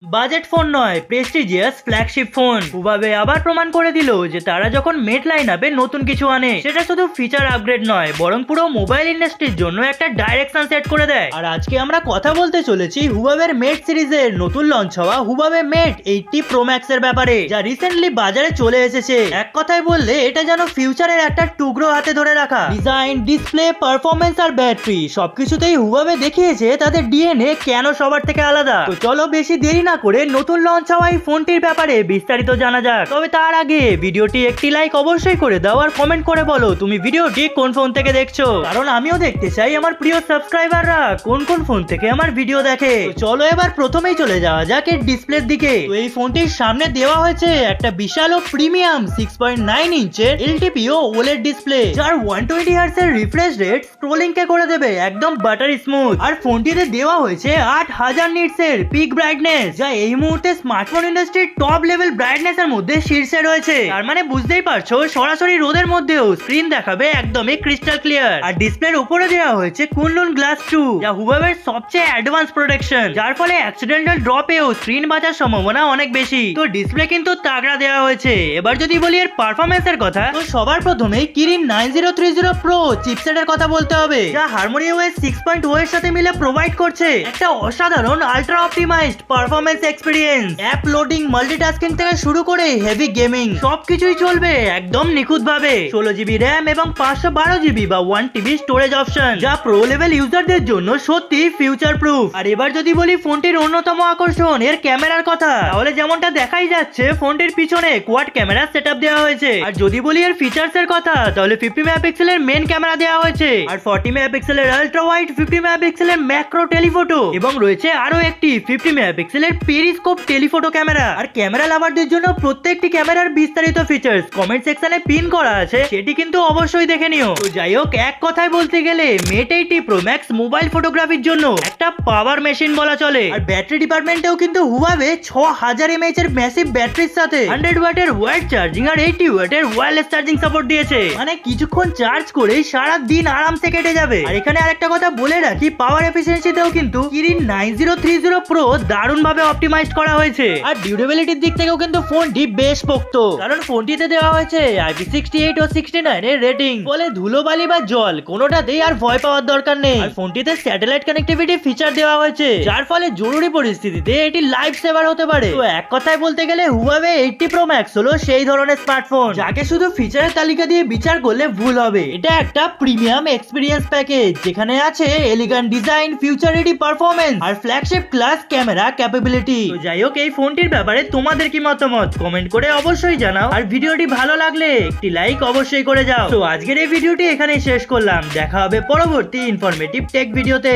Budget phone নয়, prestigious flagship phone. Huawei আবার প্রমাণ করে দিল যে তারা যখন মেট লাইন আপে নতুন কিছু আনে, সেটা শুধু ফিচার আপগ্রেড নয়, বরং পুরো মোবাইল ইন্ডাস্ট্রির জন্য একটা ডাইরেকশন সেট করে দেয়। আর আজকে আমরা কথা বলতে চলেছি হুয়াওয়ের মেট সিরিজের নতুন লঞ্চ হওয়া হুয়াওয়ে মেট 80 প্রো ম্যাক্স এর ব্যাপারে, যা রিসেন্টলি বাজারে চলে এসেছে। এক কথায় বললে এটা যেন ফিউচারের একটা টুকরো হাতে ধরে রাখা। ডিজাইন, ডিসপ্লে, পারফরমেন্স আর ব্যাটারি সবকিছুতেই হুয়াওয়ে দেখিয়েছে তাদের ডিএনএ কেন সবার থেকে আলাদা। তো চলো বেশি দেরি না করে নতুন লঞ্চ হওয়া এই ফোনটির ব্যাপারে বিস্তারিত জানা যাক। তবে তার আগে ভিডিওটি একটি লাইক অবশ্যই করে দাও আর কমেন্ট করে বলো তুমি ভিডিওটি কোন ফোন থেকে দেখছো, কারণ আমিও দেখতে চাই আমার প্রিয় সাবস্ক্রাইবাররা কোন কোন ফোন থেকে আমার ভিডিও দেখে। তো চলো এবার প্রথমেই চলে যাওয়া যাক এর ডিসপ্লের দিকে। তো এই ফোনটির সামনে দেওয়া হয়েছে একটা বিশাল ও প্রিমিয়াম 6.9 ইঞ্চের এলটিপিও ওলেড ডিসপ্লে, যার 120 হার্টজ এর রিফ্রেশ রেট স্ক্রোলিং কে করে দেবে একদম বাটার স্মুথ। আর ফোনটিতে দেওয়া হয়েছে 8000 নিটস এর পিক ব্রাইটনেস, যা এই মুহূর্তে স্মার্টফোন ইন্ডাস্ট্রির টপ লেভেল ব্রাইটনেস এর মধ্যে শীর্ষে রয়েছে। তার মানে বুঝতেই পারছো সরাসরি রোদের মধ্যেও স্ক্রিন দেখাবে একদমই ক্রিস্টাল ক্লিয়ার। আর ডিসপ্লের উপরে দেওয়া হয়েছে কুনলুন গ্লাস 2, যা হুয়াওয়ের সবচেয়ে অ্যাডভান্স প্রোটেকশন, যার ফলে অ্যাক্সিডেন্টাল ড্রপেও স্ক্রিন বাঁচার সম্ভাবনা অনেক বেশি। তো ডিসপ্লে কিন্তু তাগড়া দেওয়া হয়েছে। এবার যদি বলি এর পারফরম্যান্সের কথা, তো সবার প্রথমেই কিরিন 9030 প্রো চিপসেটের কথা বলতে হবে, যা HarmonyOS 6.0 এর সাথে মিলে প্রোভাইড করছে একটা অসাধারণ ultra optimised performance experience. App loading, multitasking থেকে শুরু করে হেভি গেমিং সবকিছুই চলবে একদম নিখুঁত ভাবে। 16GB র্যাম এবং 512GB বা 1TB স্টোরেজ অপশন, যা প্রো লেভেল ইউজারদের জন্য সত্যি ফিউচার প্রুফ। আর এবার যদি বলি ফোনটির অন্যতম আকর্ষণ এর ক্যামেরার কথা, তাহলে যেমনটা দেখাই যাচ্ছে ফোনটির পিছনে কোয়াড ক্যামেরা সেটআপ দেওয়া হয়েছে। আর যদি বলি এর ফিচার্স এর কথা, তাহলে 50 মেগাপিক্সেলের মেইন ক্যামেরা দেওয়া হয়েছে, আর 40 মেগাপিক্সেলের আল্ট্রা ওয়াইড, 50 মেগাপিক্সেলের ম্যাক্রো টেলিফোটো, এবং রয়েছে আরো একটি 50 মেগাপিক্সেলের পেরিস্কোপ টেলিফোটো ক্যামেরা। আর ক্যামেরা লাভারদের জন্য প্রত্যেকটি ক্যামেরার বিস্তারিত ফিচার্স কমেন্ট সেকশনে পিন করা আছে, সেটি কিন্তু অবশ্যই দেখে নিও। তো যাই হোক, এক কথায় বলতে গেলে মেট 80 প্রো ম্যাক্স মোবাইল ফটোগ্রাফির জন্য একটা পাওয়ার মেশিন বলা চলে। আর ব্যাটারি ডিপার্টমেন্টেও কিন্তু হুয়াওয়ে 6000 mAh এর ম্যাসিভ ব্যাটারির সাথে 100 ওয়াটের ওয়াইড চার্জিং আর 80 ওয়াটের ওয়্যারলেস চার্জিং সাপোর্ট দিয়েছে। মানে কিছুক্ষণ চার্জ করেই সারা দিন আরামসে কেটে যাবে। আর এখানে আরেকটা কথা বলে রাখি, পাওয়ার এফিসিয়েন্সিতেও কিন্তু কিরিন 9030 প্রো দারুণ ভাবে অপটিমাইজড করা হয়েছে। আর ডিউরেবিলিটির দিক থেকেও কিন্তু ফোনটি বেশ পোক্ত, কারণ ফোনটিতে দেওয়া হয়েছে IP68 ও 69 এর রেটিং, ফলে ধুলোবালি বা জল কোনোটাতেই আর ভয় পাওয়ার দরকার নেই। আর ফোনটিতে স্যাটেলাইট কানেক্টিভিটি ফিচার দেওয়া হয়েছে, যার ফলে জরুরি পরিস্থিতিতে এটি লাইফ সেভার হতে পারে। তো এক কথায় বলতে গেলে হুয়াওয়ে 80 প্রো ম্যাক্স হলো সেই ধরনের স্মার্টফোন যাকে শুধু ফিচারের তালিকা দিয়ে বিচার করলে ভুল হবে। এটা একটা প্রিমিয়াম এক্সপিরিয়েন্স প্যাকেজ, যেখানে আছে elegant design, future ready performance আর ফ্ল্যাগশিপ ক্লাস ক্যামেরা ক্যাপাবিলিটি। তো যাই হোক, এই ফোনটির ব্যাপারে তোমাদের কি মতামত কমেন্ট করে অবশ্যই জানাও। আর ভিডিওটি ভালো লাগলে একটি লাইক অবশ্যই করে যাও। তো আজকের এই ভিডিওটি এখানেই শেষ করলাম, দেখা হবে পরবর্তী ইনফরমেটিভ টেক ভিডিওতে।